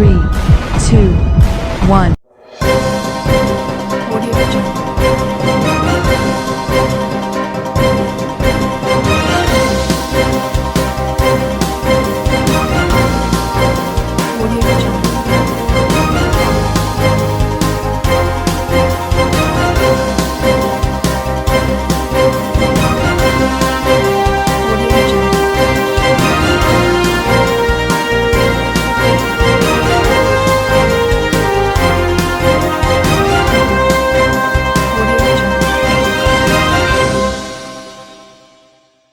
3, 2, 1.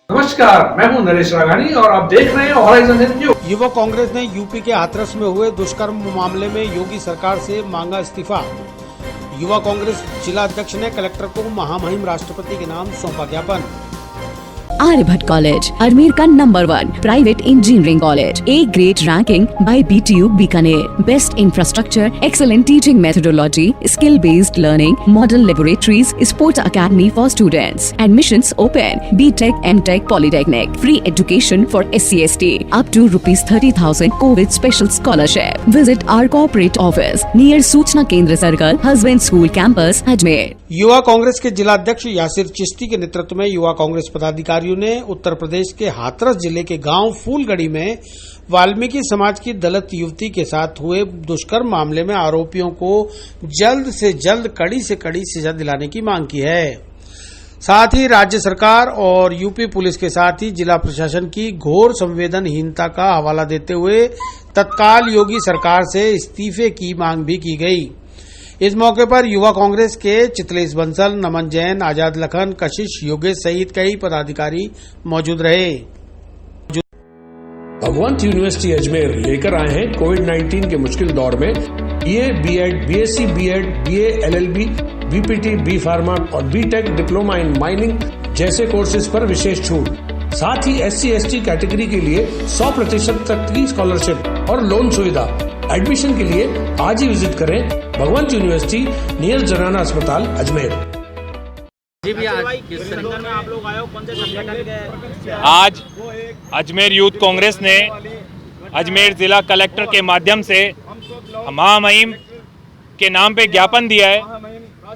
नमस्कार, मैं हूं नरेश राघानी और आप देख रहे हैं हॉराइजन न्यूज। युवा कांग्रेस ने यूपी के हाथरस में हुए दुष्कर्म मामले में योगी सरकार से मांगा इस्तीफा। युवा कांग्रेस जिला अध्यक्ष ने कलेक्टर को महामहिम राष्ट्रपति के नाम सौंपा ज्ञापन। आर्यभट्ट कॉलेज अजमेर का number 1 private engineering college, A grade ranking by BTU Bikaner, best infrastructure, excellent teaching methodology, skill based learning, model laboratories, sports academy for students, admissions open, BTech, MTech, polytechnic, free education for SC/ST, up to ₹30,000 COVID special scholarship. Visit our corporate office near Suchna केंद्र circle, husband school campus, Ajmer. युवा कांग्रेस के जिला अध्यक्ष यासिर चिश्ती के नेतृत्व में युवा कांग्रेस पदाधिकारियों ने उत्तर प्रदेश के हाथरस जिले के गांव फूलगढ़ी में वाल्मीकि समाज की दलित युवती के साथ हुए दुष्कर्म मामले में आरोपियों को जल्द से जल्द कड़ी से कड़ी सजा दिलाने की मांग की है। साथ ही राज्य सरकार और यूपी पुलिस के साथ ही जिला प्रशासन की घोर संवेदनहीनता का हवाला देते हुए तत्काल योगी सरकार से इस्तीफे की मांग भी की गई। इस मौके पर युवा कांग्रेस के चितलेश बंसल, नमन जैन, आजाद लखन, कशिश, योगेश सहित कई पदाधिकारी मौजूद रहे। भगवंत यूनिवर्सिटी अजमेर लेकर आए हैं कोविड-19 के मुश्किल दौर में BA, BEd, BSc, BEd, BA, LLB, BPT, B pharma और BTech डिप्लोमा इन माइनिंग जैसे कोर्सेज पर विशेष छूट। साथ ही SC/ST कैटेगरी के लिए 100% तक की स्कॉलरशिप और लोन सुविधा। एडमिशन के लिए आज ही विजिट करें भगवंत यूनिवर्सिटी नियर जनाना अस्पताल अजमेर। आज अजमेर यूथ कांग्रेस ने अजमेर जिला कलेक्टर के माध्यम से महामहिम के नाम पे ज्ञापन दिया है।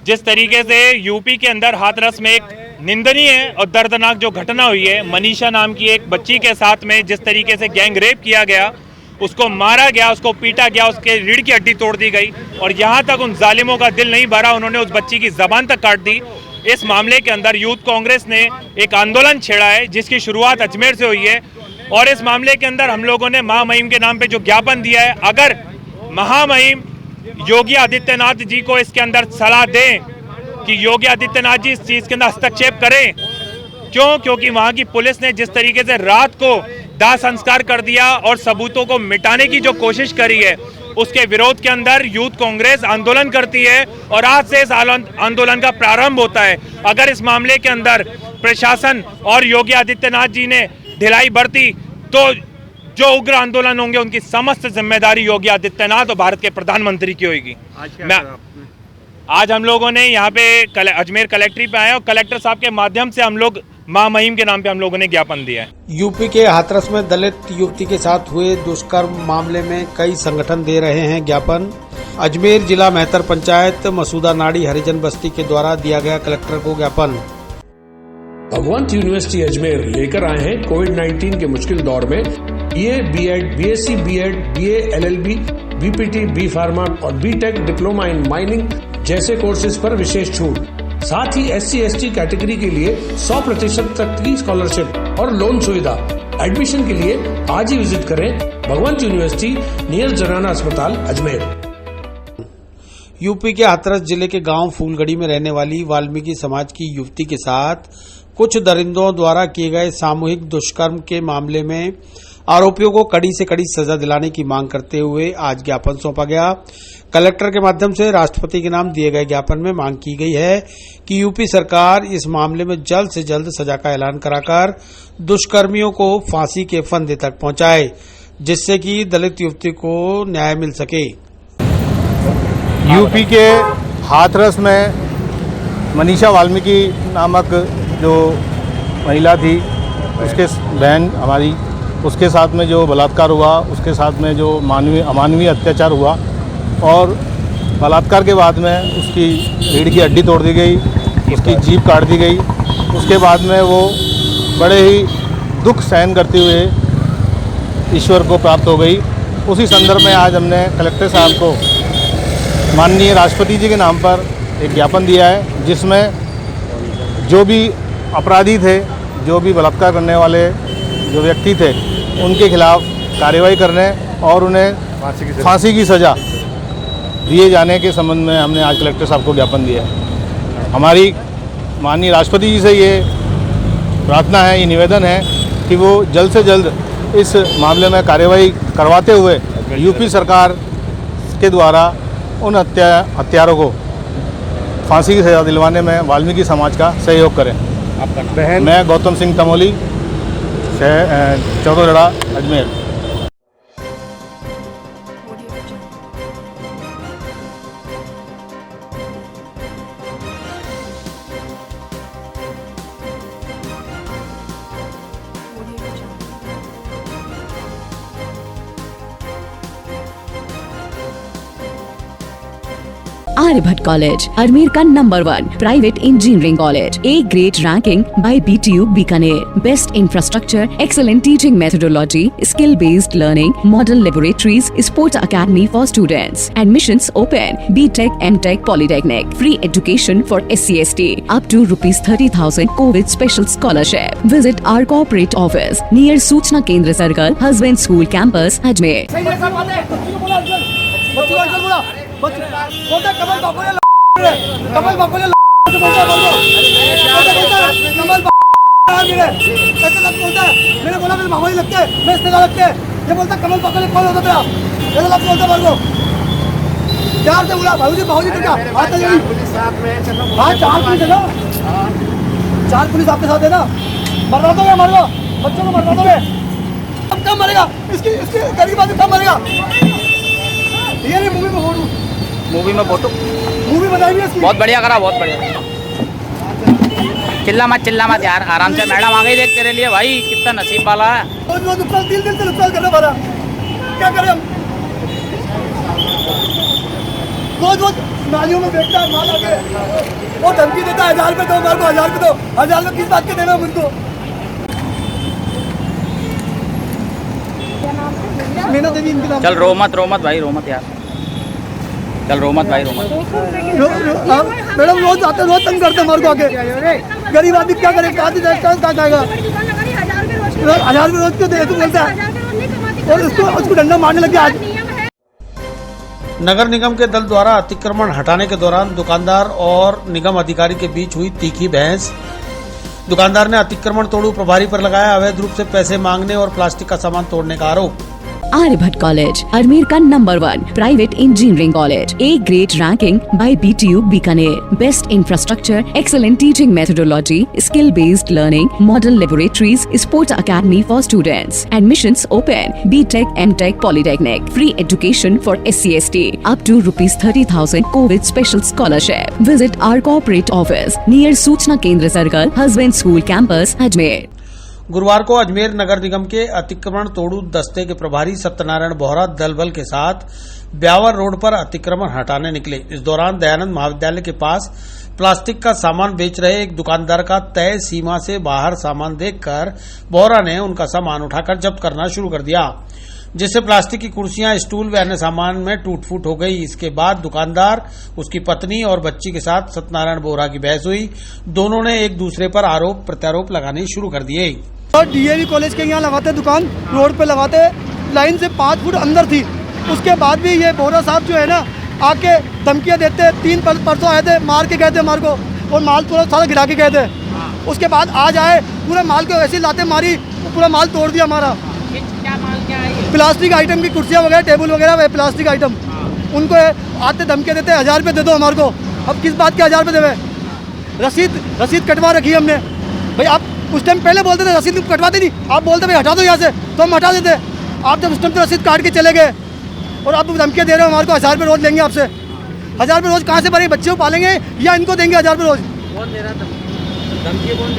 जिस तरीके से यूपी के अंदर हाथरस में एक निंदनीय और दर्दनाक जो घटना हुई है, मनीषा नाम की एक बच्ची के साथ में जिस तरीके से गैंग रेप किया गया, उसको मारा गया, उसको पीटा गया, उसके रीढ़ की हड्डी तोड़ दी गई और यहाँ तक उन जालिमों का दिल नहीं भरा, उन्होंने उस बच्ची की जबान तक काट दी। इस मामले के अंदर यूथ कांग्रेस ने एक आंदोलन छेड़ा है जिसकी शुरुआत अजमेर से हुई है और इस मामले के अंदर हम लोगों ने महामहिम के नाम पे जो ज्ञापन दिया है, अगर महामहिम योगी आदित्यनाथ जी को इसके अंदर सलाह दें कि योगी आदित्यनाथ जी इस चीज के अंदर हस्तक्षेप करें। क्योंकि वहां की पुलिस ने जिस तरीके से रात को दाह संस्कार कर दिया और सबूतों को मिटाने की जो कोशिश करी है, उसके विरोध के अंदर यूथ कांग्रेस आंदोलन करती है और आज से इस आंदोलन का प्रारंभ होता है। अगर इस मामले के अंदर प्रशासन और योगी आदित्यनाथ जी ने ढिलाई बरती तो जो उग्र आंदोलन होंगे उनकी समस्त जिम्मेदारी योगी आदित्यनाथ और भारत के प्रधानमंत्री की होगी। आज हम लोगों ने यहाँ पे अजमेर कलेक्ट्री पे आए और कलेक्टर साहब के माध्यम से हम लोग महामहिम के नाम पे हम लोगों ने ज्ञापन दिया है। यूपी के हाथरस में दलित युवती के साथ हुए दुष्कर्म मामले में कई संगठन दे रहे हैं ज्ञापन। अजमेर जिला मेहतर पंचायत मसूदा नाड़ी हरिजन बस्ती के द्वारा दिया गया कलेक्टर को ज्ञापन। भगवंत यूनिवर्सिटी अजमेर लेकर आए हैं कोविड-19 के मुश्किल दौर में BA, BEd, BSc, BEd, BA, LLB, BPT, B pharma और BTech डिप्लोमा इन माइनिंग जैसे कोर्सेज पर विशेष छूट। साथ ही SC/ST कैटेगरी के लिए 100% तक की स्कॉलरशिप और लोन सुविधा। एडमिशन के लिए आज ही विजिट करें भगवंत यूनिवर्सिटी नियर जनाना अस्पताल अजमेर। यूपी के हाथरस जिले के गांव फूलगढ़ी में रहने वाली वाल्मीकि समाज की युवती के साथ कुछ दरिंदों द्वारा किए गए सामूहिक दुष्कर्म के मामले में आरोपियों को कड़ी से कड़ी सजा दिलाने की मांग करते हुए आज ज्ञापन सौंपा गया। कलेक्टर के माध्यम से राष्ट्रपति के नाम दिए गए ज्ञापन में मांग की गई है कि यूपी सरकार इस मामले में जल्द से जल्द सजा का ऐलान कराकर दुष्कर्मियों को फांसी के फंदे तक पहुंचाए, जिससे कि दलित युवती को न्याय मिल सके। यूपी के हाथरस में मनीषा वाल्मीकि नामक जो महिला थी, उसके बहन हमारी उसके साथ में जो बलात्कार हुआ, उसके साथ में जो अमानवीय अत्याचार हुआ और बलात्कार के बाद में उसकी रीढ़ की हड्डी तोड़ दी गई, उसकी जीभ काट दी गई। उसके बाद में वो बड़े ही दुख सहन करते हुए ईश्वर को प्राप्त हो गई। उसी संदर्भ में आज हमने कलेक्टर साहब को माननीय राष्ट्रपति जी के नाम पर एक ज्ञापन दिया है, जिसमें जो भी अपराधी थे, जो भी बलात्कार करने वाले जो व्यक्ति थे, उनके खिलाफ कार्रवाई करने और उन्हें फांसी की सज़ा दिए जाने के संबंध में हमने आज कलेक्टर साहब को ज्ञापन दिया है। हमारी माननीय राष्ट्रपति जी से ये प्रार्थना है, ये निवेदन है कि वो जल्द से जल्द इस मामले में कार्रवाई करवाते हुए यूपी सरकार के द्वारा उन हत्यारों को फांसी की सज़ा दिलवाने में वाल्मीकि समाज का सहयोग करें। आपका मैं Gautam Singh Tamoli, Chaudahgadha, Ajmer. Aryabhatt College, Ajmer का number 1 private engineering college, A grade ranking by BTU Bikaner, best infrastructure, excellent teaching methodology, skill based learning, model laboratories, sports academy for students, admissions open, BTech, MTech, Polytechnic, free education for SC/ST, up to ₹30,000 COVID special scholarship. Visit our corporate office near सूचना केंद्र circle, husband school campus, Ajmer. Kamal बाकोले मेरे बोला मेरे मामा जी लगते हैं, मैं इससे लगते हैं। ये बोलता कमल बाकोले कौन होता था, ऐसा लग बोलता मेरे को। प्यार से बोला भाई जी क्या आता नहीं। हाँ 4 पुलिस है ना, 4 पुलिस आपके साथ है ना। मरवा दोगे, मरवा बच्चों को मरवा दोगे। अब कब मरेगा, इसकी गरीब आदमी कब मरेगा। ये नहीं मूवी में बताइए इसकी। बहुत बढ़िया करा, बहुत बढ़िया। चिल्ला मत यार, आराम से। मैडम आ गई देख तेरे लिए भाई, कितना नसीब वाला है। दिल से नुकसान करने वाला क्या करें हम। रोज नालियों में देखता है माल आके, वो धमकी देता है 1000 रुपये दो, मार को 1000 रुपये दो। 1000 रुपये किस बात के देना मुझको। चल रो मत भाई, रो मत यार। चल रो मत भाई, रो मत। मैडम रोज आते, रोज तंग करते हमारे को आके। गरीब आदमी क्या करे, कहाँ जाएगा। 1000 रुपये रोज क्यों दे, तू बोलता है। और उसको डंडा मारने लग गया आज। नगर निगम के दल द्वारा अतिक्रमण हटाने के दौरान दुकानदार और निगम अधिकारी के बीच हुई तीखी बहस। दुकानदार ने अतिक्रमण तोड़ू प्रभारी पर लगाया अवैध रूप से पैसे मांगने और प्लास्टिक का सामान तोड़ने का आरोप। आर्यभट्ट कॉलेज, अजमेर का number 1 private engineering college, A grade ranking by BTU Bikaner, best infrastructure, excellent teaching methodology, skill based learning, model laboratories, sports academy for students, admissions open, BTech, MTech, Polytechnic, free education for SC/ST, up to ₹30,000 COVID special scholarship. Visit our corporate office near सूचना केंद्र circle, husband school campus, Ajmer. गुरुवार को अजमेर नगर निगम के अतिक्रमण तोड़ू दस्ते के प्रभारी सत्यनारायण बोहरा दल बल के साथ ब्यावर रोड पर अतिक्रमण हटाने निकले। इस दौरान दयानंद महाविद्यालय के पास प्लास्टिक का सामान बेच रहे एक दुकानदार का तय सीमा से बाहर सामान देखकर बोहरा ने उनका सामान उठाकर जब्त करना शुरू कर दिया, जिससे प्लास्टिक की कुर्सियां, स्टूल व अन्य सामान में टूट फूट हो गई। इसके बाद दुकानदार, उसकी पत्नी और बच्ची के साथ सत्यनारायण बोहरा की बहस हुई। दोनों ने एक दूसरे पर आरोप प्रत्यारोप लगाने शुरू कर दिए। और DAV कॉलेज के यहाँ लगाते दुकान, रोड पे लगाते, लाइन से 5 फुट अंदर थी। उसके बाद भी ये बोहरा साहब जो है ना, आके धमकियाँ देते। 3 परसों आए थे, मार के गए थे हमारे को, और माल पूरा सारा गिरा के गए थे। उसके बाद आज आए, पूरे माल को ऐसी लाते मारी, पूरा माल तोड़ दिया हमारा। प्लास्टिक आइटम की कुर्सियाँ वगैरह, टेबल वगैरह, वे प्लास्टिक आइटम। उनको आते धमकियाँ देते, 1000 रुपये दे दो हमारे को। अब किस बात के 1000 रुपये देवे। रसीद कटवा रखी है हमने। भाई आप उस टाइम पहले बोलते थे रसीद कटवाते नहीं, आप बोलते भाई हटा दो यहाँ से, तो हम हटा देते। आप जब उस टाइम तो रसीद काट के चले गए, और आप धमकियाँ दे रहे हो हमारे को 1000 रुपये रोज लेंगे आपसे। 1000 रुपये रोज कहाँ से भरेंगे, बच्चे को पालेंगे या इनको देंगे 1000 रुपये रोज।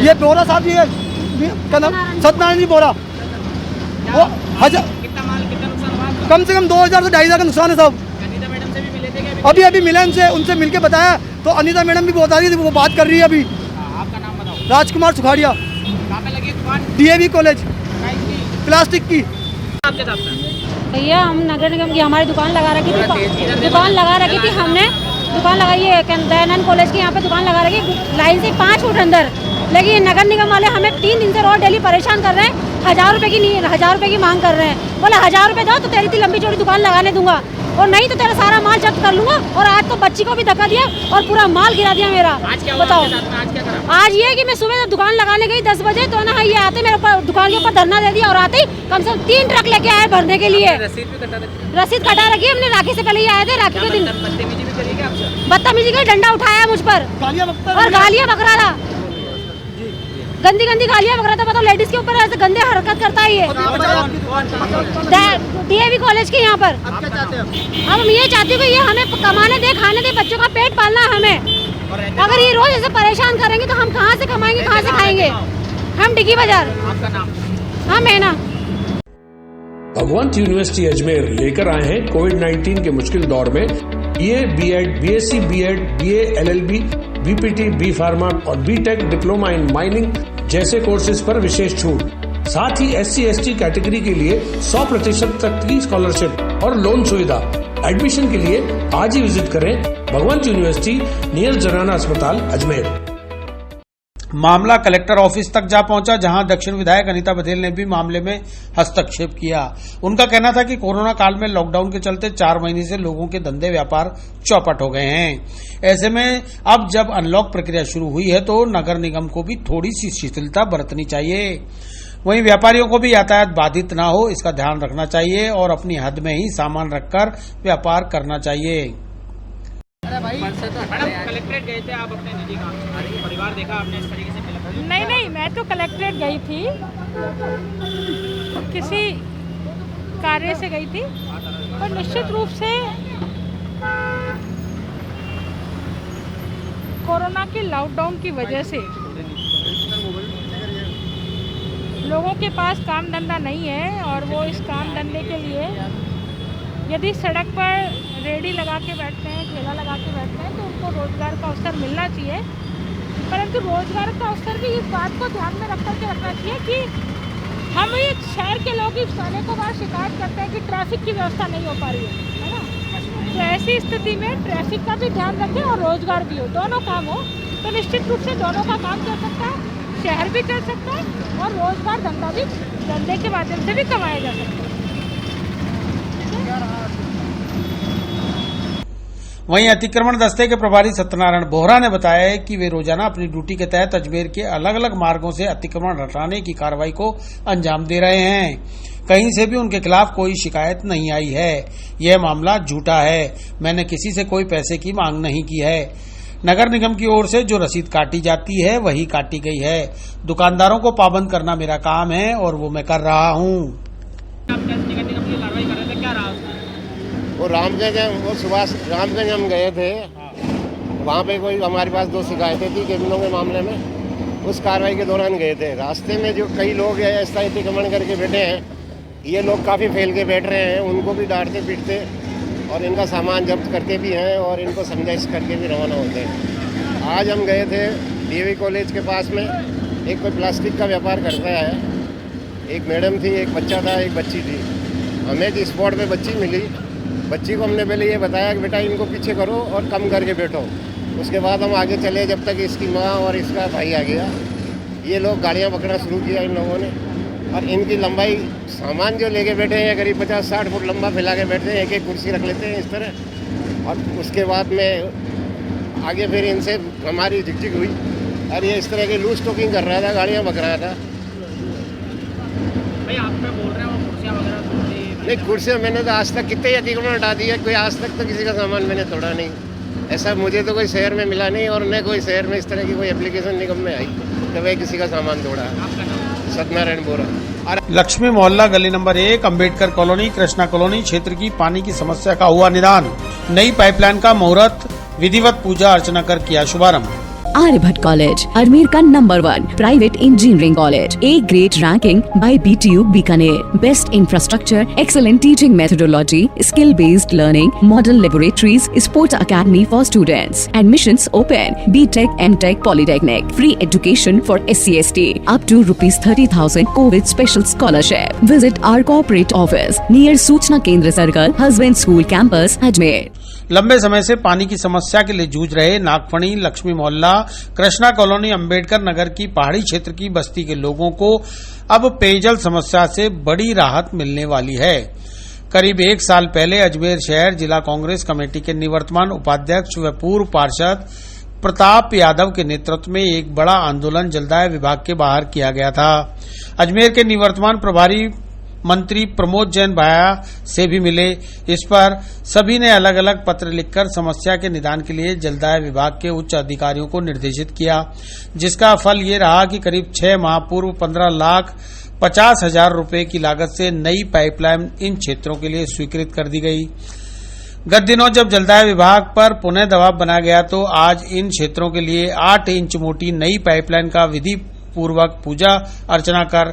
ये बोहरा साहब जी है, क्या नाम, सत्यनारायण जी बोहरा। वो कम से कम 2000 से 2500 का नुकसान है साहब। अभी अभी मिले उनसे मिलके बताया तो अनीता मैडम भी बता रही थी, वो बात कर रही है अभी। आपका नाम बताओ। राजकुमार सुखाड़िया, कहाँ पे लगी दुकान? DAV कॉलेज, प्लास्टिक की। आपके साथ में भैया हम नगर निगम की हमारी दुकान लगा रखी थी, हमने दुकान लगाई है दयानंद कॉलेज के यहाँ पे दुकान लगा रखी है लाइन से 5 फुट अंदर। लेकिन नगर निगम वाले हमें 3 दिन से रोज डेली परेशान कर रहे हैं। 1000 रुपये की मांग कर रहे हैं। बोले 1000 रुपये दो तो तेरी इतनी लंबी चौड़ी दुकान लगाने दूंगा, और नहीं तो तेरा सारा माल जब्त कर लूंगा। और आज तो बच्ची को भी धक्का दिया और पूरा माल गिरा दिया मेरा। आज क्या हुआ? बताओ आज क्या करा? आज ये कि मैं सुबह दुकान लगाने गई 10 बजे तो ना ये आते मेरे ऊपर दुकान के ऊपर धरना दे दिया, और आते ही कम से कम 3 ट्रक लेके आए भरने के लिए। रसीद कटा रखी है हमने। राखी से पहले ही आए थे, राखी के दिन बदतमीजी का डंडा उठाया मुझ पर और गालियाँ बक रहा था, गंदी गालियाँ बक रहा था। बताओ लेडीज के ऊपर ऐसे गंदे हरकत करता है ये। DAV कॉलेज के यहाँ पर अब हम ये चाहती हूँ कि ये हमें कमाने दे, खाने दे, बच्चों का पेट पालना है हमें। अगर ये रोज ऐसे परेशान करेंगे तो हम कहाँ से कमाएंगे, कहाँ से खाएंगे? हम डिगी बाजार। आपका नाम? हाँ मैना। भगवंत यूनिवर्सिटी अजमेर लेकर आए हैं कोविड-19 के मुश्किल दौर में BA, BEd, BSc, BEd, BA, LLB, BPT, B pharma और BTech डिप्लोमा इन माइनिंग जैसे कोर्सेज पर विशेष छूट। साथ ही SC/ST कैटेगरी के लिए 100% तक की स्कॉलरशिप और लोन सुविधा। एडमिशन के लिए आज ही विजिट करें भगवंत यूनिवर्सिटी नियर जनाना अस्पताल अजमेर। मामला कलेक्टर ऑफिस तक जा पहुंचा, जहां दक्षिण विधायक अनीता बघेल ने भी मामले में हस्तक्षेप किया। उनका कहना था कि कोरोना काल में लॉकडाउन के चलते 4 महीने से लोगों के धंधे व्यापार चौपट हो गए हैं। ऐसे में अब जब अनलॉक प्रक्रिया शुरू हुई है तो नगर निगम को भी थोड़ी सी शिथिलता बरतनी चाहिए। वहीं व्यापारियों को भी यातायात बाधित न हो, इसका ध्यान रखना चाहिए और अपनी हद में ही सामान रखकर व्यापार करना चाहिए। मैडम कलेक्ट्रेट गए थे आप अपने निजी काम से, परिवार देखा आपने इस तरीके से मिला? नहीं, मैं तो कलेक्ट्रेट गई थी, किसी कार्य से गई थी। और निश्चित रूप से कोरोना के लॉकडाउन की वजह से लोगों के पास काम धंधा नहीं है, और वो इस काम धंधे के लिए यदि सड़क पर रेडी लगा के बैठते हैं, ठेला लगा के बैठते हैं, तो उनको रोजगार का अवसर मिलना चाहिए। परंतु रोजगार का अवसर भी इस बात को ध्यान में रख करके रखना चाहिए कि हम ये शहर के लोग इस को बार शिकायत करते हैं कि ट्रैफिक की व्यवस्था नहीं हो पा रही है ना। तो ऐसी स्थिति में ट्रैफिक का भी ध्यान रखें और रोजगार भी हो, दोनों काम हो, तो निश्चित रूप से दोनों का काम चल सकता है, शहर भी चल सकता है और रोजगार धंधे के माध्यम से भी कमाया जा सकता है। वहीं अतिक्रमण दस्ते के प्रभारी सत्यनारायण बोहरा ने बताया है कि वे रोजाना अपनी ड्यूटी के तहत अजमेर के अलग अलग मार्गों से अतिक्रमण हटाने की कार्रवाई को अंजाम दे रहे हैं। कहीं से भी उनके खिलाफ कोई शिकायत नहीं आई है। यह मामला झूठा है। मैंने किसी से कोई पैसे की मांग नहीं की है। नगर निगम की ओर से जो रसीद काटी जाती है वही काटी गई है। दुकानदारों को पाबंद करना मेरा काम है और वो मैं कर रहा हूँ। वो रामगंज हम गए थे, वहाँ पे कोई हमारे पास 2 शिकायतें थी केबिलों के मामले में। उस कार्रवाई के दौरान गए थे। रास्ते में जो कई लोग ऐसा अतिक्रमण करके बैठे हैं, ये लोग काफ़ी फैल के बैठ रहे हैं, उनको भी डांटते पीटते और इनका सामान जब्त करते भी हैं और इनको समझाइश करके भी रवाना होते हैं। आज हम गए थे DAV कॉलेज के पास में, एक कोई प्लास्टिक का व्यापार करता है, एक मैडम थी, एक बच्चा था, एक बच्ची थी। हमें जिस स्पॉट पे बच्ची मिली, बच्ची को हमने पहले ये बताया कि बेटा इनको पीछे करो और कम करके बैठो। उसके बाद हम आगे चले जब तक इसकी माँ और इसका भाई आ गया। ये लोग गाड़ियाँ पकड़ना शुरू किया इन लोगों ने, और इनकी लंबाई सामान जो लेके बैठे हैं करीब 50-60 फुट लंबा फैला के बैठते हैं, एक एक कुर्सी रख लेते हैं इस तरह। और उसके बाद में आगे फिर इनसे हमारी झिकझिक हुई और ये इस तरह की लूज टॉकिंग कर रहा था, गाड़ियाँ पक रहा था। भाई आप बोल रहे हो कुर्सियाँ वगैरह? नहीं, कुर्सियाँ मैंने तो आज तक कितने अतिक्रमण हटा दिया, कोई आज तक तो किसी का सामान मैंने तोड़ा नहीं। ऐसा मुझे तो कोई शहर में मिला नहीं, और न कोई शहर में इस तरह की कोई एप्लीकेशन निगम में आई तो वह किसी का सामान तोड़ा। सत्यनारायण बोरा। लक्ष्मी मोहल्ला गली number 1, Ambedkar colony, Krishna colony क्षेत्र की पानी की समस्या का हुआ निदान। नई पाइपलाइन का मुहूर्त, विधिवत पूजा अर्चना कर किया शुभारंभ। Aryabhatta College, Ajmer का number 1 private engineering college. A great ranking by BTU Bikaner. Best infrastructure, excellent teaching methodology, skill-based learning, model laboratories, sport academy for students. Admissions open. BTech, MTech, Polytechnic. Free education for SC/ST. Up to ₹30,000 COVID special scholarship. Visit our corporate office near Suchna Kendra Circle, Husband School Campus, Ajmer. लंबे समय से पानी की समस्या के लिए जूझ रहे नागफणी, लक्ष्मी मोहल्ला, कृष्णा कॉलोनी, अंबेडकर नगर की पहाड़ी क्षेत्र की बस्ती के लोगों को अब पेयजल समस्या से बड़ी राहत मिलने वाली है। करीब 1 साल पहले अजमेर शहर जिला कांग्रेस कमेटी के निवर्तमान उपाध्यक्ष व पूर्व पार्षद प्रताप यादव के नेतृत्व में एक बड़ा आंदोलन जलदाय विभाग के बाहर किया गया था। अजमेर के निवर्तमान प्रभारी मंत्री प्रमोद जैन भाया से भी मिले। इस पर सभी ने अलग अलग पत्र लिखकर समस्या के निदान के लिए जलदाय विभाग के उच्च अधिकारियों को निर्देशित किया, जिसका फल ये रहा कि करीब 6 माह पूर्व 15,50,000 रुपए की लागत से नई पाइपलाइन इन क्षेत्रों के लिए स्वीकृत कर दी गई। गत दिनों जब जलदाय विभाग पर पुनः दबाव बना गया तो आज इन क्षेत्रों के लिए 8 इंच मोटी नई पाइपलाइन का विधि पूर्वक पूजा अर्चना कर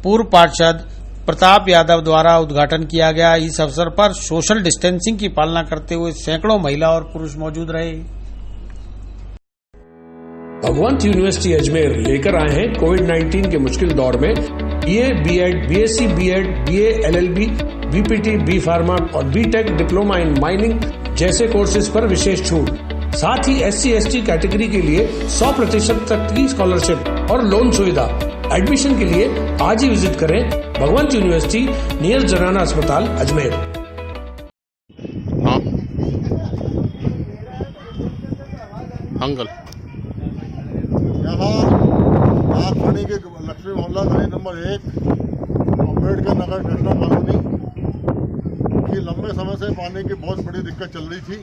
पूर्व पार्षद प्रताप यादव द्वारा उद्घाटन किया गया। इस अवसर पर सोशल डिस्टेंसिंग की पालना करते हुए सैकड़ों महिला और पुरुष मौजूद रहे। भगवंत यूनिवर्सिटी अजमेर लेकर आए हैं कोविड-19 के मुश्किल दौर में BA, BEd, BSc, BEd, BA, LLB, BPT, B pharma और बीटेक डिप्लोमा इन माइनिंग जैसे कोर्सेज पर विशेष छूट। साथ ही SC/ST कैटेगरी के लिए 100% तक की स्कॉलरशिप और लोन सुविधा। एडमिशन के लिए आज ही विजिट करें भगवंत यूनिवर्सिटी नियर जनाना अस्पताल अजमेर। अंकल यहाँ नागफणी के लक्ष्मी मोहल्ला गली नंबर 1 अम्बेडकर नगर कृष्णा कॉलोनी की लंबे समय से पानी की बहुत बड़ी दिक्कत चल रही थी।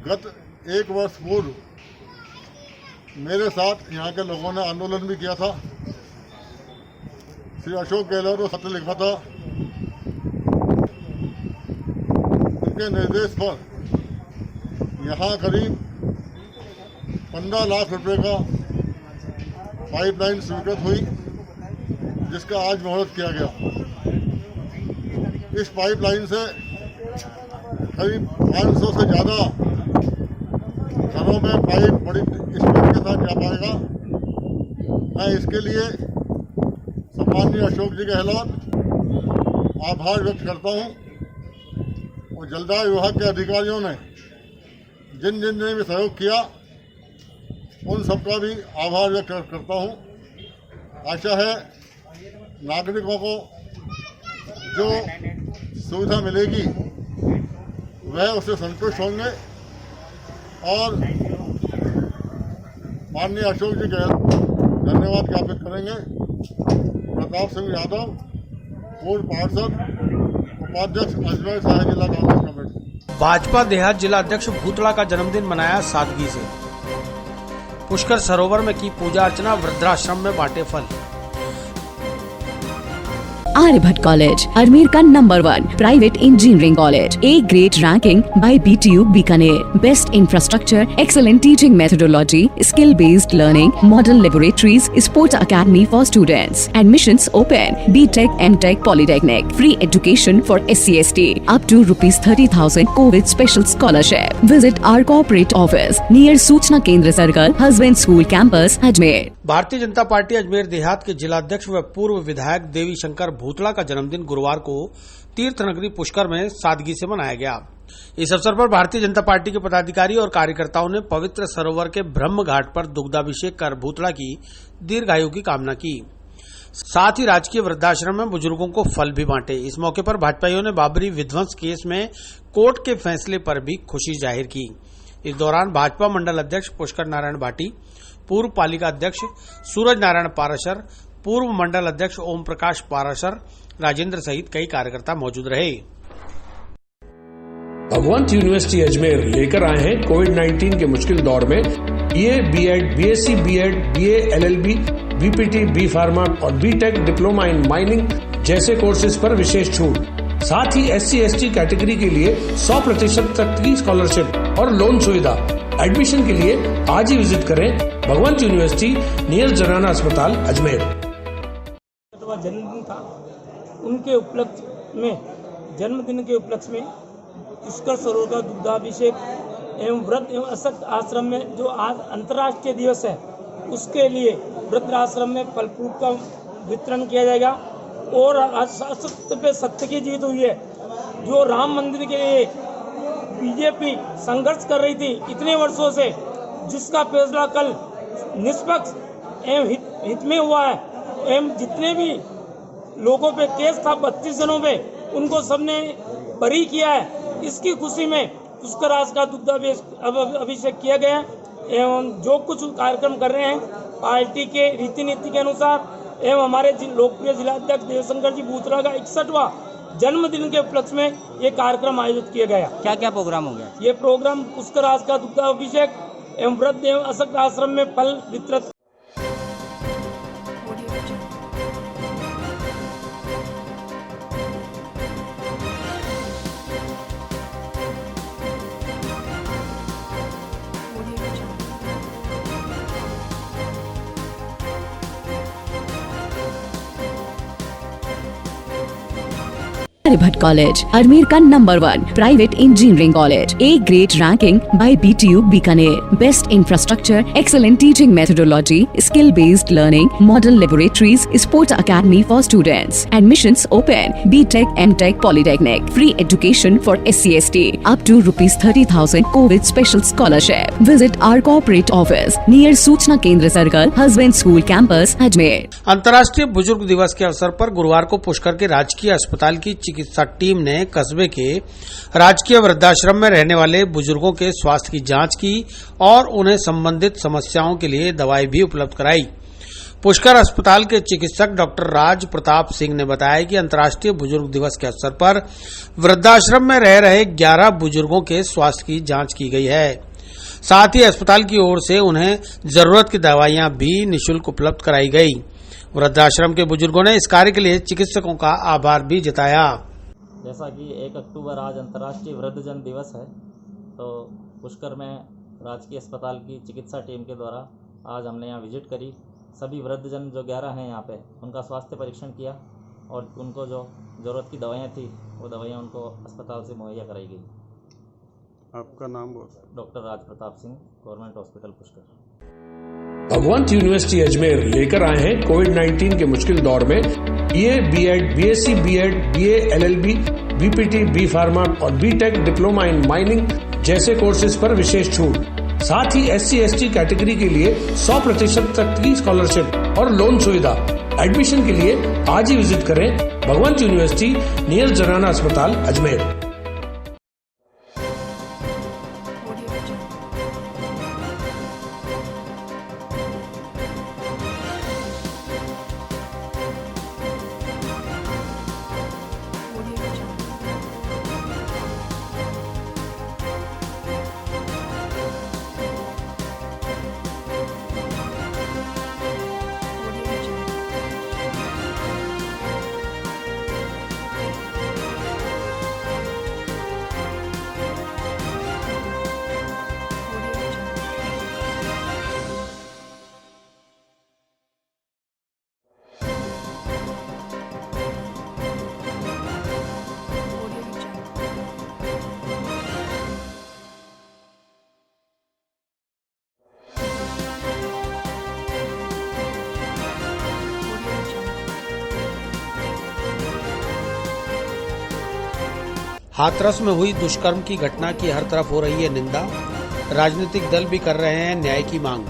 गत 1 वर्ष पूर्व मेरे साथ यहाँ के लोगों ने आंदोलन भी किया था। श्री अशोक गहलोत को पत्र लिखा था। उनके निर्देश पर यहाँ करीब 15 लाख रुपए का पाइपलाइन स्वीकृत हुई, जिसका आज मुहूर्त किया गया। इस पाइपलाइन से करीब 500 से ज़्यादा घरों में पाइप बड़ी स्पीड के साथ जा पाएगा। मैं इसके लिए सम्माननीय अशोक जी गहलोत आभार व्यक्त करता हूं और जलदाय विभाग के अधिकारियों ने जिन जिन ने भी सहयोग किया उन सबका भी आभार व्यक्त करता हूं। आशा है नागरिकों को जो सुविधा मिलेगी वह उससे संतुष्ट होंगे और माननीय अशोक जी गहलोत धन्यवाद ज्ञापित करेंगे। प्रताप सिंह यादव, पूर्व पार्षद, उपाध्यक्ष अजमेर शहर जिला कांग्रेस कमेटी। भाजपा देहात जिला अध्यक्ष भूतड़ा का जन्मदिन मनाया सादगी से। पुष्कर सरोवर में की पूजा अर्चना, वृद्धाश्रम में बांटे फल। Aryabhatta College, Ajmer का number 1 private engineering college. A great ranking by BTU Bikaner. Best infrastructure, excellent teaching methodology, skill-based learning, model laboratories, sport academy for students. Admissions open. BTech, MTech, Polytechnic. Free education for SC/ST. Up to ₹30,000 COVID special scholarship. Visit our corporate office near Suchna Kendra Circle, Husband School Campus, Ajmer. Bharatiya Janata party Ajmer देहात के जिलाध्यक्ष व पूर्व विधायक देवी शंकर भूतड़ा का जन्मदिन गुरुवार को तीर्थ नगरी पुष्कर में सादगी से मनाया गया। इस अवसर पर भारतीय जनता पार्टी के पदाधिकारी और कार्यकर्ताओं ने पवित्र सरोवर के ब्रह्म घाट पर दुग्धाभिषेक कर भूतड़ा की दीर्घायु की कामना की। साथ ही राजकीय वृद्धाश्रम में बुजुर्गों को फल भी बांटे। इस मौके पर भाजपाइयों ने बाबरी विध्वंस केस में कोर्ट के फैसले पर भी खुशी जाहिर की। इस दौरान भाजपा मंडल अध्यक्ष पुष्कर नारायण भाटी, पूर्व पालिका अध्यक्ष सूरज नारायण पाराशर, पूर्व मंडल अध्यक्ष ओम प्रकाश पाराशर, राजेंद्र सहित कई कार्यकर्ता मौजूद रहे। भगवंत यूनिवर्सिटी अजमेर लेकर आए हैं कोविड-19 के मुश्किल दौर में BA, BEd, BSc, BEd, BA, LLB, BPT, B pharma और बीटेक डिप्लोमा इन माइनिंग जैसे कोर्सेज पर विशेष छूट। साथ ही SC/ST कैटेगरी के लिए 100% तक की स्कॉलरशिप और लोन सुविधा। एडमिशन के लिए आज ही विजिट करें भगवंत यूनिवर्सिटी नियर जनाना अस्पताल अजमेर। जन्मदिन था, उनके उपलक्ष्य में जन्मदिन के उपलक्ष्य में पुष्कर सरोवर का दुग्धाभिषेक एवं व्रत एवं अशक्त आश्रम में जो आज अंतर्राष्ट्रीय दिवस है उसके लिए व्रत आश्रम में फल फ्रूट का वितरण किया जाएगा। और असत्य पे सत्य की जीत हुई है। जो राम मंदिर के लिए बीजेपी संघर्ष कर रही थी इतने वर्षों से, जिसका फैसला कल निष्पक्ष एवं हित में हुआ है, एवं जितने भी लोगों पे केस था 32 जनों पे, उनको सबने बरी किया है। इसकी खुशी में पुष्कर राज का दुग्धाभिषेक किया गया एवं जो कुछ कार्यक्रम कर रहे हैं पार्टी के रीति नीति के अनुसार एवं हमारे लोकप्रिय जिलाध्यक्ष देवशंकर जी बूथरा का 61वां जन्मदिन के उपलक्ष्य में ये कार्यक्रम आयोजित किया गया। क्या क्या प्रोग्राम हो गया? ये प्रोग्राम पुष्कर राज का दुग्धाभिषेक एवं व्रत एवं अशक्त आश्रम में फल वितरण। आर्यभट्ट कॉलेज, अजमेर का number 1 private engineering college, A great ranking by BTU Bikaner, best infrastructure, excellent teaching methodology, skill based learning, model laboratories, sports academy for students, admissions open, BTech, MTech, polytechnic, free education for SC/ST, up to ₹30,000 COVID special scholarship. Visit our corporate office near Suchna केंद्र circle, husband school campus, Ajmer. अंतर्राष्ट्रीय बुजुर्ग दिवस के अवसर पर गुरुवार को पुष्कर के राजकीय अस्पताल की चिकित्सा टीम ने कस्बे के राजकीय वृद्धाश्रम में रहने वाले बुजुर्गों के स्वास्थ्य की जांच की और उन्हें संबंधित समस्याओं के लिए दवाई भी उपलब्ध कराई। पुष्कर अस्पताल के चिकित्सक डॉक्टर राज प्रताप सिंह ने बताया कि अंतर्राष्ट्रीय बुजुर्ग दिवस के अवसर पर वृद्धाश्रम में रह रहे 11 बुजुर्गों के स्वास्थ्य की जांच की गई है। साथ ही अस्पताल की ओर से उन्हें जरूरत की दवाइयां भी निःशुल्क उपलब्ध कराई गई। वृद्धाश्रम के बुजुर्गों ने इस कार्य के लिए चिकित्सकों का आभार भी जताया। जैसा कि 1 अक्टूबर आज अंतर्राष्ट्रीय वृद्धजन दिवस है, तो पुष्कर में राजकीय अस्पताल की चिकित्सा टीम के द्वारा आज हमने यहाँ विजिट करी। सभी वृद्धजन जो 11 हैं यहाँ पे, उनका स्वास्थ्य परीक्षण किया और उनको जो ज़रूरत की दवाइयाँ थी वो दवाइयाँ उनको अस्पताल से मुहैया कराई गई। आपका नाम? डॉक्टर राज प्रताप सिंह, गवर्नमेंट हॉस्पिटल पुष्कर। भगवंत यूनिवर्सिटी अजमेर लेकर आए हैं कोविड-19 के मुश्किल दौर में BA, B.Ed, BSc, B.Ed, BA, LLB, BPT, B pharma और B.Tech डिप्लोमा इन माइनिंग जैसे कोर्सेज पर विशेष छूट। साथ ही SC/ST कैटेगरी के लिए 100% तक की स्कॉलरशिप और लोन सुविधा। एडमिशन के लिए आज ही विजिट करें भगवंत यूनिवर्सिटी नियर जनाना अस्पताल अजमेर। हाथरस में हुई दुष्कर्म की घटना की हर तरफ हो रही है निंदा। राजनीतिक दल भी कर रहे हैं न्याय की मांग।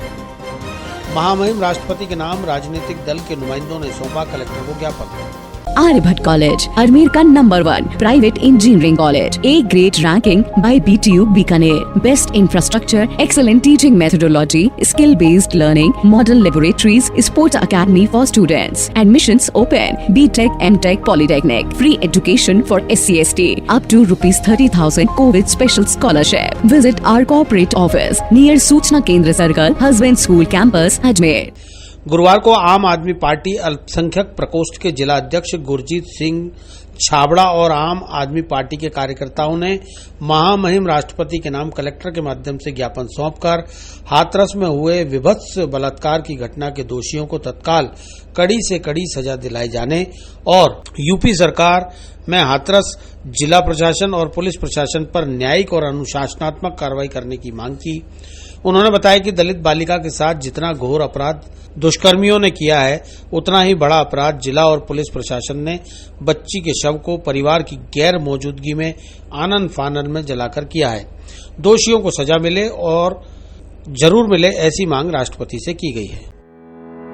महामहिम राष्ट्रपति के नाम राजनीतिक दल के नुमाइंदों ने सौंपा कलेक्टर को ज्ञापन। आर्यभट्ट कॉलेज, अजमेर का number 1 private engineering college, A great ranking by BTU Bikaner, best infrastructure, excellent teaching methodology, skill based learning, model laboratories, sports academy for students, admissions open, BTech, MTech, polytechnic, free education for SC/ST, up to ₹30,000 COVID special scholarship. Visit our corporate office near Suchna केंद्र circle, husband school campus, Ajmer. गुरुवार को आम आदमी party अल्पसंख्यक प्रकोष्ठ के जिला अध्यक्ष गुरजीत सिंह छाबड़ा और आम आदमी पार्टी के कार्यकर्ताओं ने महामहिम राष्ट्रपति के नाम कलेक्टर के माध्यम से ज्ञापन सौंपकर हाथरस में हुए विभत्स बलात्कार की घटना के दोषियों को तत्काल कड़ी से कड़ी सजा दिलाए जाने और यूपी सरकार में हाथरस जिला प्रशासन और पुलिस प्रशासन पर न्यायिक और अनुशासनात्मक कार्रवाई करने की मांग की। उन्होंने बताया कि दलित बालिका के साथ जितना घोर अपराध दुष्कर्मियों ने किया है, उतना ही बड़ा अपराध जिला और पुलिस प्रशासन ने बच्ची के शव को परिवार की गैर मौजूदगी में आनन फानन में जलाकर किया है। दोषियों को सजा मिले और जरूर मिले, ऐसी मांग राष्ट्रपति से की गई है।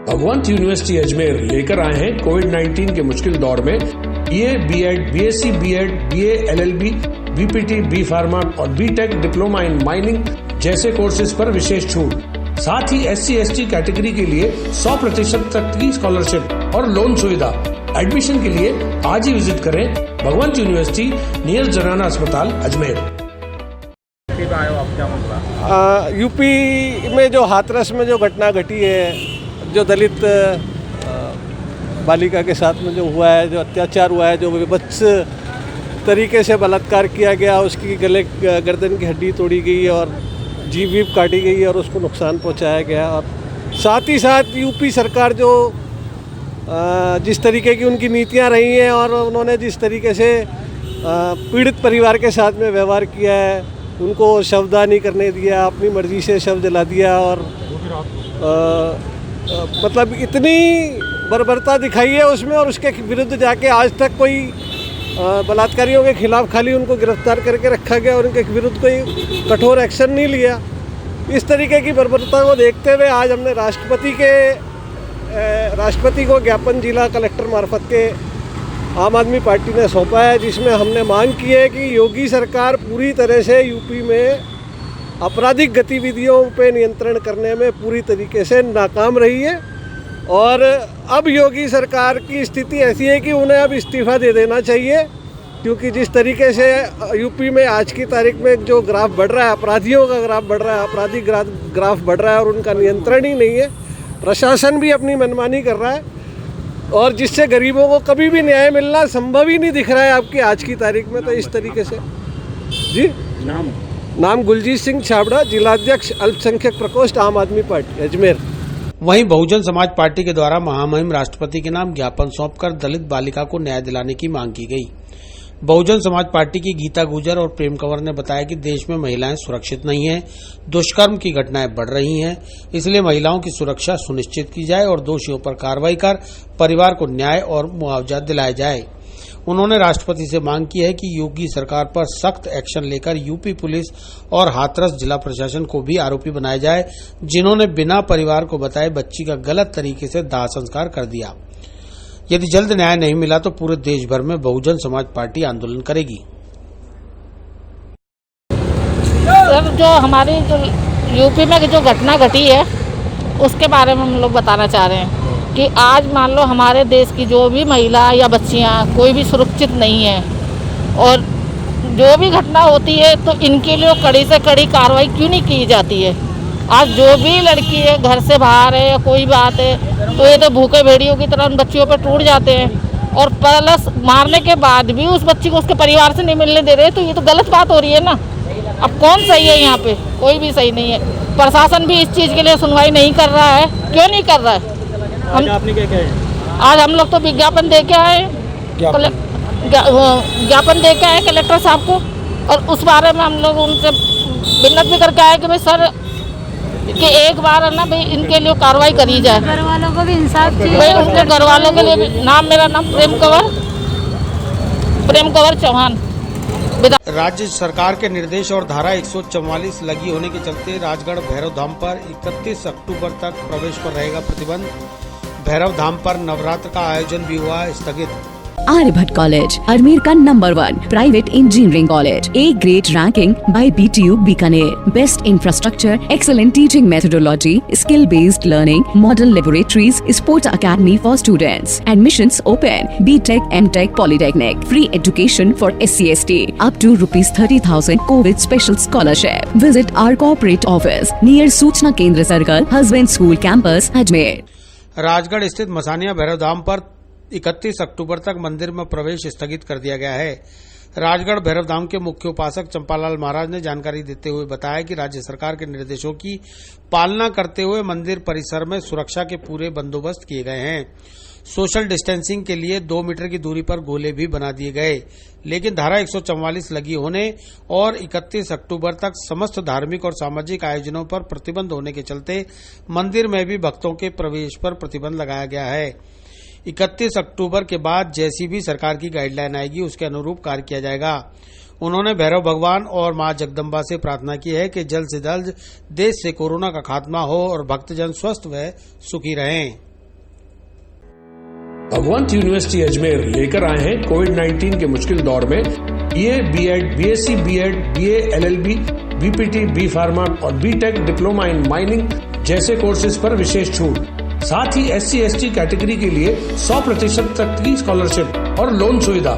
भगवंत यूनिवर्सिटी अजमेर लेकर आए हैं कोविड-19 के मुश्किल दौर में BA, BEd, BSc, BEd, BA, LLB, BPT, B pharma और बीटेक डिप्लोमा इन माइनिंग जैसे कोर्सेज पर विशेष छूट। साथ ही SC/ST कैटेगरी के लिए 100% तक की स्कॉलरशिप और लोन सुविधा। एडमिशन के लिए आज ही विजिट करें भगवंत यूनिवर्सिटी नियर जनाना अस्पताल अजमेर। यूपी में जो हाथरस में जो घटना घटी है, जो दलित बालिका के साथ में जो हुआ है, जो अत्याचार हुआ है, जो विभत्स तरीके से बलात्कार किया गया, उसकी गले गर्दन की हड्डी तोड़ी गई और जीभ वीभ काटी गई और उसको नुकसान पहुंचाया गया। और साथ ही साथ यूपी सरकार जो जिस तरीके की उनकी नीतियां रही हैं और उन्होंने जिस तरीके से पीड़ित परिवार के साथ में व्यवहार किया है, उनको शवदाह नहीं करने दिया, अपनी मर्जी से शव जला दिया और मतलब इतनी बर्बरता दिखाई है उसमें, और उसके विरुद्ध जाके आज तक कोई बलात्कारियों के खिलाफ खाली उनको गिरफ्तार करके रखा गया और उनके विरुद्ध कोई कठोर एक्शन नहीं लिया। इस तरीके की बर्बरता को देखते हुए आज हमने राष्ट्रपति को ज्ञापन जिला कलेक्टर मार्फत के आम आदमी पार्टी ने सौंपा है, जिसमें हमने मांग की है कि योगी सरकार पूरी तरह से यूपी में आपराधिक गतिविधियों पे नियंत्रण करने में पूरी तरीके से नाकाम रही है और अब योगी सरकार की स्थिति ऐसी है कि उन्हें अब इस्तीफा दे देना चाहिए, क्योंकि जिस तरीके से यूपी में आज की तारीख में जो ग्राफ बढ़ रहा है, अपराधियों का ग्राफ बढ़ रहा है, आपराधिक ग्राफ बढ़ रहा है और उनका नियंत्रण ही नहीं है। प्रशासन भी अपनी मनमानी कर रहा है और जिससे गरीबों को कभी भी न्याय मिलना संभव ही नहीं दिख रहा है आपकी आज की तारीख में। तो इस तरीके से जी नाम गुलजीत सिंह छाबड़ा, जिलाध्यक्ष अल्पसंख्यक प्रकोष्ठ आम आदमी पार्टी अजमेर। वहीं बहुजन समाज पार्टी के द्वारा महामहिम राष्ट्रपति के नाम ज्ञापन सौंपकर दलित बालिका को न्याय दिलाने की मांग की गई। बहुजन समाज पार्टी की गीता गुजर और प्रेम कंवर ने बताया कि देश में महिलाएं सुरक्षित नहीं हैं, दुष्कर्म की घटनाएं बढ़ रही हैं, इसलिए महिलाओं की सुरक्षा सुनिश्चित की जाए और दोषियों पर कार्रवाई कर परिवार को न्याय और मुआवजा दिलाया जाए। उन्होंने राष्ट्रपति से मांग की है कि योगी सरकार पर सख्त एक्शन लेकर यूपी पुलिस और हाथरस जिला प्रशासन को भी आरोपी बनाया जाए, जिन्होंने बिना परिवार को बताए बच्ची का गलत तरीके से दाह संस्कार कर दिया। यदि जल्द न्याय नहीं मिला तो पूरे देश भर में बहुजन समाज पार्टी आंदोलन करेगी। सर, जो हमारी यूपी में जो घटना घटी है उसके बारे में हम लोग बताना चाह रहे हैं कि आज मान लो हमारे देश की जो भी महिला या बच्चियां कोई भी सुरक्षित नहीं है और जो भी घटना होती है तो इनके लिए कड़ी से कड़ी कार्रवाई क्यों नहीं की जाती है। आज जो भी लड़की है घर से बाहर है या कोई बात है तो ये तो भूखे भेड़ियों की तरह उन बच्चियों पर टूट जाते हैं और प्लस मारने के बाद भी उस बच्ची को उसके परिवार से नहीं मिलने दे रहे, तो ये तो गलत बात हो रही है ना। अब कौन सही है यहाँ पे? कोई भी सही नहीं है। प्रशासन भी इस चीज़ के लिए सुनवाई नहीं कर रहा है। क्यों नहीं कर रहा है? आपने क्या कहा? आज हम लोग तो विज्ञापन दे के आए, ज्ञापन दे के आए कलेक्टर साहब को और उस बारे में हम लोग उनसे विनती भी करके आए कि भाई सर कि एक बार है ना भाई इनके लिए कार्रवाई करी जाए, घर वालों को भी इंसाफ चाहिए भाई, उनके घर वालों के लिए भी। मेरा नाम प्रेम कंवर चौहान। राज्य सरकार के निर्देश और धारा 144 लगी होने के चलते राजगढ़ भैरव धाम पर 31 अक्टूबर तक प्रवेश पर रहेगा प्रतिबंध। भैरव धाम पर नवरात्र का आयोजन भी हुआ स्थगित। आर्यभट्ट कॉलेज अजमेर का number 1 private engineering college, A grade ranking by BTU Bikaner, best infrastructure, excellent teaching methodology, skill based learning, model laboratories, sports academy for students, admissions open, BTech, MTech, Polytechnic, free education for SC/ST up to ₹30,000 COVID special scholarship. Visit our corporate office near सूचना केंद्र circle, husband school campus Ajmer. Rajgarh स्थित मसानिया भैरव धाम पर 31 अक्टूबर तक मंदिर में प्रवेश स्थगित कर दिया गया है। राजगढ़ भैरवधाम के मुख्य उपासक चंपालाल महाराज ने जानकारी देते हुए बताया कि राज्य सरकार के निर्देशों की पालना करते हुए मंदिर परिसर में सुरक्षा के पूरे बंदोबस्त किए गए हैं। सोशल डिस्टेंसिंग के लिए 2 मीटर की दूरी पर गोले भी बना दिए गए, लेकिन धारा 144 लगी होने और 31 अक्टूबर तक समस्त धार्मिक और सामाजिक आयोजनों पर प्रतिबंध होने के चलते मंदिर में भी भक्तों के प्रवेश पर प्रतिबंध लगाया गया है। 31 अक्टूबर के बाद जैसी भी सरकार की गाइडलाइन आएगी उसके अनुरूप कार्य किया जाएगा। उन्होंने भैरव भगवान और मां जगदम्बा से प्रार्थना की है कि जल्द से जल्द देश से कोरोना का खात्मा हो और भक्तजन स्वस्थ व सुखी रहें। भगवंत यूनिवर्सिटी अजमेर लेकर आए हैं कोविड-19 के मुश्किल दौर में BA, BEd, BSc, BEd, BA, LLB, BPT, B pharma और बीटेक डिप्लोमा इन माइनिंग जैसे कोर्सेज पर विशेष छूट। साथ ही SC/ST कैटेगरी के लिए 100% तक की स्कॉलरशिप और लोन सुविधा।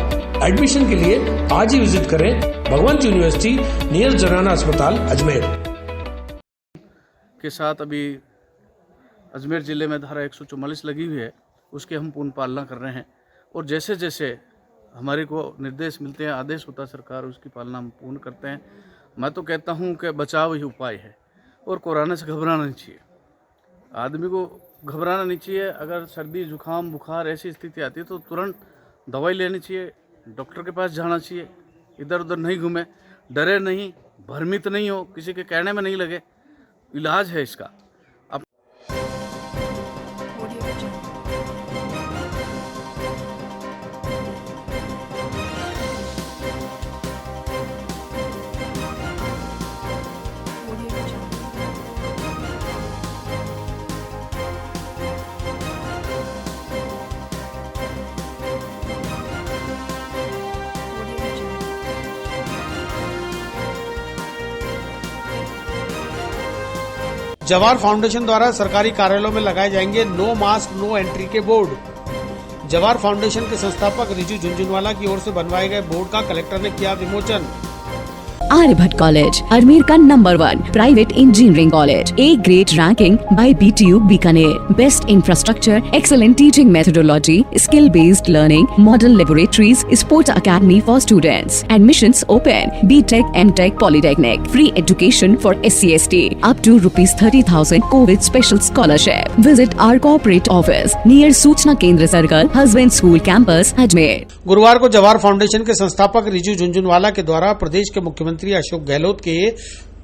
एडमिशन के लिए आज ही विजिट करें भगवंत यूनिवर्सिटी नियर जनाना अस्पताल अजमेर। के साथ अभी अजमेर जिले में धारा 144 लगी हुई है, उसके हम पूर्ण पालना कर रहे हैं और जैसे जैसे हमारे को निर्देश मिलते हैं, आदेश होता है सरकार, उसकी पालना हम पूर्ण करते हैं। मैं तो कहता हूं कि बचाव ही उपाय है और कोरोना से घबराना नहीं चाहिए। आदमी को घबराना नहीं चाहिए। अगर सर्दी जुकाम बुखार ऐसी स्थिति आती है तो तुरंत दवाई लेनी चाहिए, डॉक्टर के पास जाना चाहिए। इधर उधर नहीं घूमे, डरे नहीं, भ्रमित नहीं हो, किसी के कहने में नहीं लगे। इलाज है इसका। जवाहर फाउंडेशन द्वारा सरकारी कार्यालयों में लगाए जाएंगे नो मास्क नो एंट्री के बोर्ड। जवाहर फाउंडेशन के संस्थापक रिजू झुनझुनवाला की ओर से बनवाए गए बोर्ड का कलेक्टर ने किया विमोचन। आर्यभट्ट कॉलेज, अजमेर का number 1 private engineering college, A grade ranking by BTU Bikaner, best infrastructure, excellent teaching methodology, skill based learning, model laboratories, sports academy for students, admissions open, BTech, MTech, polytechnic, free education for SC/ST, up to ₹30,000 COVID special scholarship. Visit our corporate office near Suchna केंद्र circle, husband school campus Ajmer. गुरुवार को Jawahar foundation के संस्थापक रिजू झुनझुनवाला के द्वारा प्रदेश के मुख्यमंत्री अशोक गहलोत के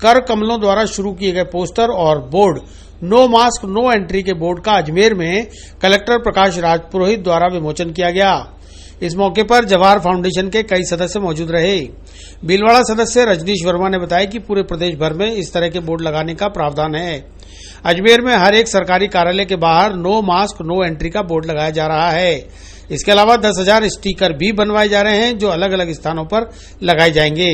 कर कमलों द्वारा शुरू किए गए पोस्टर और board no mask no entry के बोर्ड का अजमेर में कलेक्टर प्रकाश राजपुरोहित द्वारा विमोचन किया गया। इस मौके पर जवाहर फाउंडेशन के कई सदस्य मौजूद रहे। भीलवाड़ा सदस्य रजनीश वर्मा ने बताया कि पूरे प्रदेश भर में इस तरह के बोर्ड लगाने का प्रावधान है। अजमेर में हर एक सरकारी कार्यालय के बाहर नो मास्क नो एंट्री का बोर्ड लगाया जा रहा है। इसके अलावा 10,000 स्टिकर भी बनवाए जा रहे हैं जो अलग अलग स्थानों पर लगाए जाएंगे,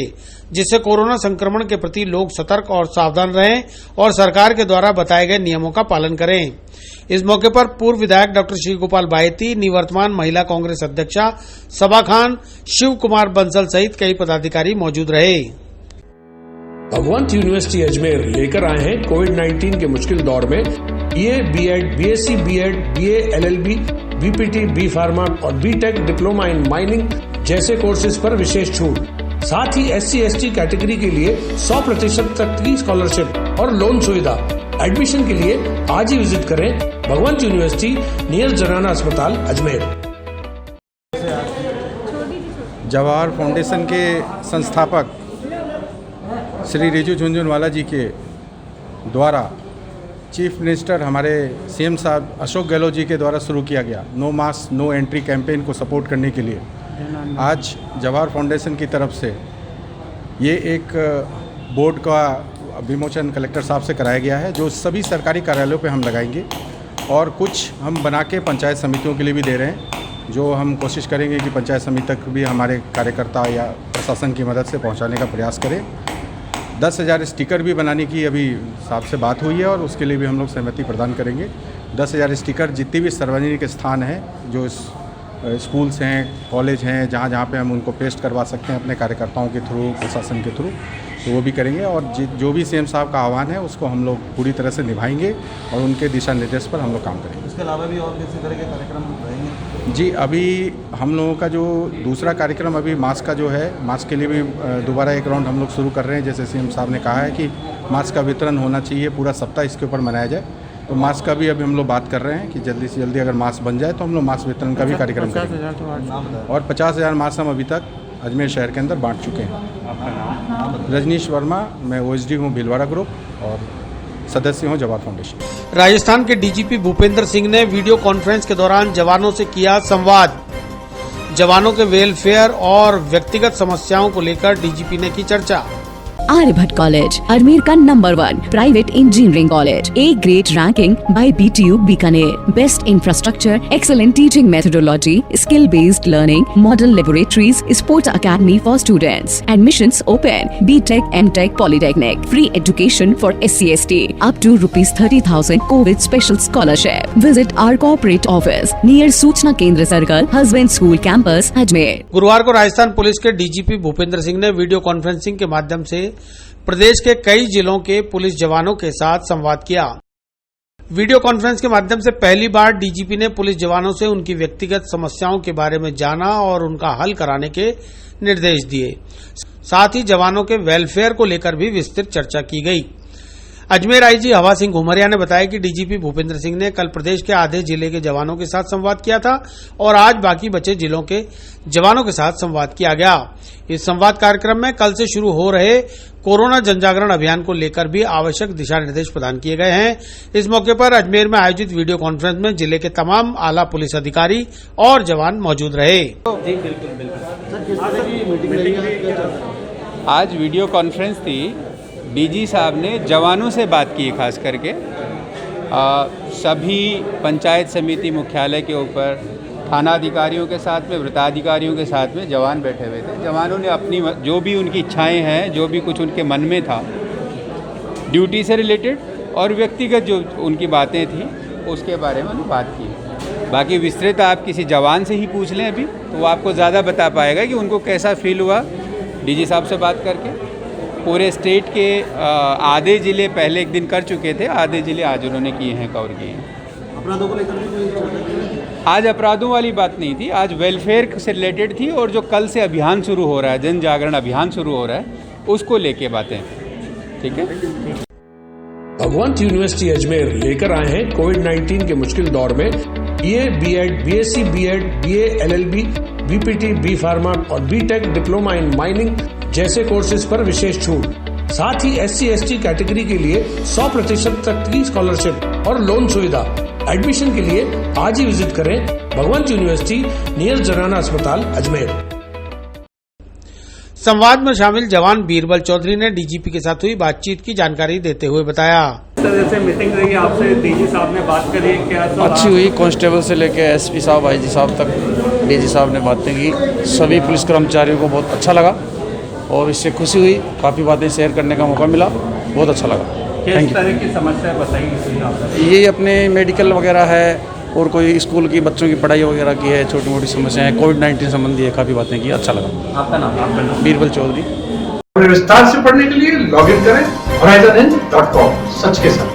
जिससे कोरोना संक्रमण के प्रति लोग सतर्क और सावधान रहें और सरकार के द्वारा बताए गए नियमों का पालन करें। इस मौके पर पूर्व विधायक डॉक्टर श्री गोपाल बायती, निवर्तमान महिला कांग्रेस अध्यक्षा सबा खान, शिव कुमार बंसल सहित कई पदाधिकारी मौजूद रहे। भगवंत यूनिवर्सिटी अजमेर लेकर आए हैं कोविड-19 के मुश्किल दौर में BA, BEd, BSc, BEd, BA, LLB, BPT, B pharma और बीटेक डिप्लोमा इन माइनिंग जैसे कोर्सेज पर विशेष छूट। साथ ही SC/ST कैटेगरी के लिए 100% तक की स्कॉलरशिप और लोन सुविधा। एडमिशन के लिए आज ही विजिट करें भगवंत यूनिवर्सिटी नियर जनाना अस्पताल अजमेर। जवाहर फाउंडेशन के संस्थापक श्री रिजू झुनझुनवाला जी के द्वारा चीफ मिनिस्टर हमारे CM साहब अशोक गहलोत जी के द्वारा शुरू किया गया no mask no entry campaign को सपोर्ट करने के लिए आज जवाहर फाउंडेशन की तरफ से ये एक बोर्ड का विमोचन कलेक्टर साहब से कराया गया है, जो सभी सरकारी कार्यालयों पे हम लगाएंगे और कुछ हम बना के पंचायत समितियों के लिए भी दे रहे हैं, जो हम कोशिश करेंगे कि पंचायत समिति तक भी हमारे कार्यकर्ता या प्रशासन की मदद से पहुंचाने का प्रयास करें। 10,000 स्टिकर भी बनाने की अभी साहब से बात हुई है और उसके लिए भी हम लोग सहमति प्रदान करेंगे। 10,000 स्टिकर जितने भी सार्वजनिक स्थान हैं, जो स्कूल्स हैं, कॉलेज हैं, जहाँ जहाँ पे हम उनको पेस्ट करवा सकते हैं अपने कार्यकर्ताओं के थ्रू, प्रशासन के थ्रू, तो वो भी करेंगे। और जो भी CM साहब का आह्वान है उसको हम लोग पूरी तरह से निभाएंगे और उनके दिशा निर्देश पर हम लोग काम करेंगे। इसके अलावा भी और किसी तरह के कार्यक्रम रहेंगे? जी, अभी हम लोगों का जो दूसरा कार्यक्रम अभी मास्क का जो है, मास्क के लिए भी दोबारा एक राउंड हम लोग शुरू कर रहे हैं। जैसे सीएम साहब ने कहा है कि मास्क का वितरण होना चाहिए, पूरा सप्ताह इसके ऊपर मनाया जाए। तो मास्क का भी अभी हम लोग बात कर रहे हैं कि जल्दी से जल्दी अगर मास्क बन जाए तो हम लोग मास्क वितरण का भी कार्यक्रम करेंगे। और 50,000 मास्क हम अभी तक अजमेर शहर के अंदर बांट चुके हैं। रजनीश वर्मा, मैं OSD हूँ भीलवाड़ा ग्रुप और सदस्य हूँ जवान फाउंडेशन। राजस्थान के डीजीपी भूपेंद्र सिंह ने वीडियो कॉन्फ्रेंस के दौरान जवानों से किया संवाद। जवानों के वेलफेयर और व्यक्तिगत समस्याओं को लेकर डीजीपी ने की चर्चा। आर्यभट्ट कॉलेज, अजमेर का number 1 private engineering college, A grade ranking by BTU Bikaner, best infrastructure, excellent teaching methodology, skill based learning, model laboratories, sports academy for students, admissions open, BTech, MTech, polytechnic, free education for SC/ST, up to ₹30,000 COVID special scholarship. Visit our corporate office near Suchna केंद्र circle, husband school campus, Ajmer. गुरुवार को Rajasthan police के DGP Bhupendra Singh ने video conferencing के माध्यम से प्रदेश के कई जिलों के पुलिस जवानों के साथ संवाद किया। वीडियो कॉन्फ्रेंस के माध्यम से पहली बार डीजीपी ने पुलिस जवानों से उनकी व्यक्तिगत समस्याओं के बारे में जाना और उनका हल कराने के निर्देश दिए। साथ ही जवानों के वेलफेयर को लेकर भी विस्तृत चर्चा की गई। अजमेर आईजी हवा सिंह घुमरिया ने बताया कि डीजीपी भूपेंद्र सिंह ने कल प्रदेश के आधे जिले के जवानों के साथ संवाद किया था और आज बाकी बचे जिलों के जवानों के साथ संवाद किया गया। इस संवाद कार्यक्रम में कल से शुरू हो रहे कोरोना जनजागरण अभियान को लेकर भी आवश्यक दिशा निर्देश प्रदान किए गए हैं। इस मौके पर अजमेर में आयोजित वीडियो कॉन्फ्रेंस में जिले के तमाम आला पुलिस अधिकारी और जवान मौजूद रहे। आज वीडियो कॉन्फ्रेंस थी, डीजी साहब ने जवानों से बात की, खास करके सभी पंचायत समिति मुख्यालय के ऊपर थाना अधिकारियों के साथ में, वृत्ताधिकारियों के साथ में जवान बैठे हुए थे। जवानों ने अपनी जो भी उनकी इच्छाएं हैं, जो भी कुछ उनके मन में था ड्यूटी से रिलेटेड और व्यक्तिगत जो उनकी बातें थी उसके बारे में उन्होंने बात की। बाकी विस्तृत आप किसी जवान से ही पूछ लें अभी, तो वो आपको ज़्यादा बता पाएगा कि उनको कैसा फील हुआ डीजी साहब से बात करके। पूरे स्टेट के आधे ज़िले पहले एक दिन कर चुके थे, आधे ज़िले आज उन्होंने किए हैं, कवर किए हैं। अपराधों को लेकर आज अपराधों वाली बात नहीं थी, आज वेलफेयर से रिलेटेड थी और जो कल से अभियान शुरू हो रहा है, जन जागरण अभियान शुरू हो रहा है, उसको लेके बातें। ठीक है। भगवंत यूनिवर्सिटी अजमेर लेकर आए हैं कोविड-19 के मुश्किल दौर में BA, B.Ed, BSc, B.Ed, BA, LLB, BPT, B pharma और B.Tech डिप्लोमा इन माइनिंग जैसे कोर्सेज पर विशेष छूट। साथ ही SC/ST कैटेगरी के लिए 100% तक की स्कॉलरशिप और लोन सुविधा। एडमिशन के लिए आज ही विजिट करें भगवंत यूनिवर्सिटी नियर जनाना अस्पताल अजमेर। संवाद में शामिल जवान बीरबल चौधरी ने डीजीपी के साथ हुई बातचीत की जानकारी देते हुए बताया। इस तरह से मीटिंग रही आपसे, डीजी साहब ने बात करी, क्या अच्छी हुई। कांस्टेबल से लेकर SP साहब, IG साहब तक डीजी साहब ने बातें की। सभी पुलिस कर्मचारियों को बहुत अच्छा लगा और इससे खुशी हुई। काफ़ी बातें शेयर करने का मौका मिला, बहुत अच्छा लगा। किस तरह की समस्या बताइए? ये अपने मेडिकल वगैरह है और कोई स्कूल की बच्चों की पढ़ाई वगैरह की है, छोटी मोटी समस्याएं, कोविड-19 संबंधी है, काफ़ी बातें की, अच्छा लगा। आपका नाम? बीरबल चौधरी। विस्तार से पढ़ने के लिए लॉग इन करें horizonhind.com। सच के साथ।